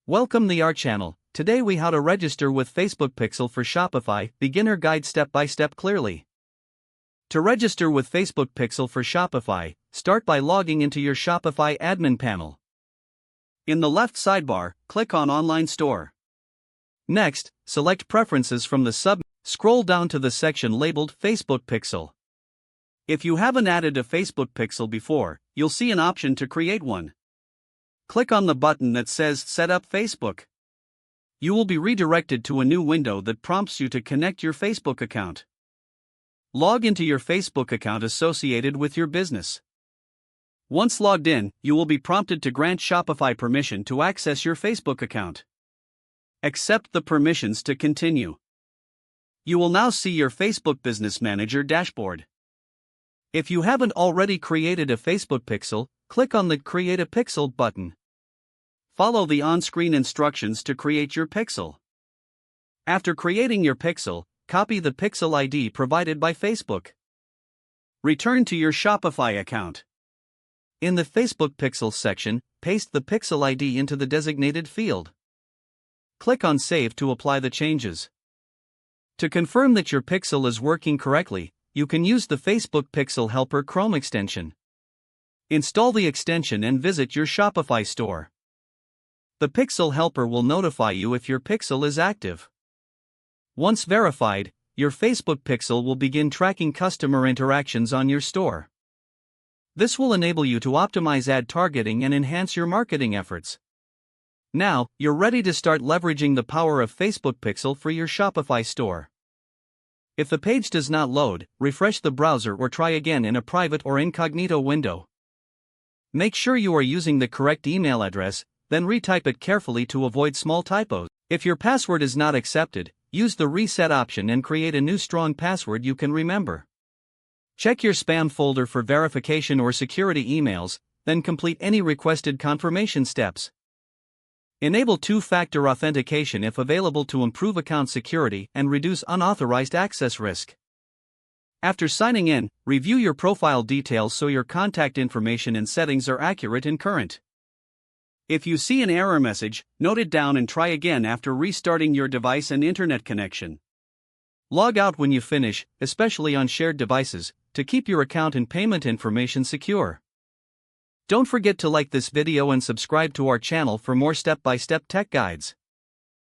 Welcome to our channel. Today we how to register with Facebook Pixel for Shopify, beginner guide step by step clearly. To register with Facebook Pixel for Shopify, start by logging into your Shopify admin panel. In the left sidebar, click on Online Store. Next, select Preferences from the scroll down to the section labeled Facebook Pixel. If you haven't added a Facebook Pixel before, you'll see an option to create one. Click on the button that says Set up Facebook. You will be redirected to a new window that prompts you to connect your Facebook account. Log into your Facebook account associated with your business. Once logged in, you will be prompted to grant Shopify permission to access your Facebook account. Accept the permissions to continue. You will now see your Facebook Business Manager dashboard. If you haven't already created a Facebook Pixel, click on the Create a Pixel button. Follow the on-screen instructions to create your pixel. After creating your pixel, copy the pixel ID provided by Facebook. Return to your Shopify account. In the Facebook Pixel section, paste the pixel ID into the designated field. Click on Save to apply the changes. To confirm that your pixel is working correctly, you can use the Facebook Pixel Helper Chrome extension. Install the extension and visit your Shopify store. The Pixel Helper will notify you if your pixel is active. Once verified, your Facebook Pixel will begin tracking customer interactions on your store. This will enable you to optimize ad targeting and enhance your marketing efforts. Now, you're ready to start leveraging the power of Facebook Pixel for your Shopify store. If the page does not load, refresh the browser or try again in a private or incognito window. Make sure you are using the correct email address, then retype it carefully to avoid small typos. If your password is not accepted, use the reset option and create a new strong password you can remember. Check your spam folder for verification or security emails, then complete any requested confirmation steps. Enable two-factor authentication if available to improve account security and reduce unauthorized access risk. After signing in, review your profile details so your contact information and settings are accurate and current. If you see an error message, note it down and try again after restarting your device and internet connection. Log out when you finish, especially on shared devices, to keep your account and payment information secure. Don't forget to like this video and subscribe to our channel for more step-by-step tech guides.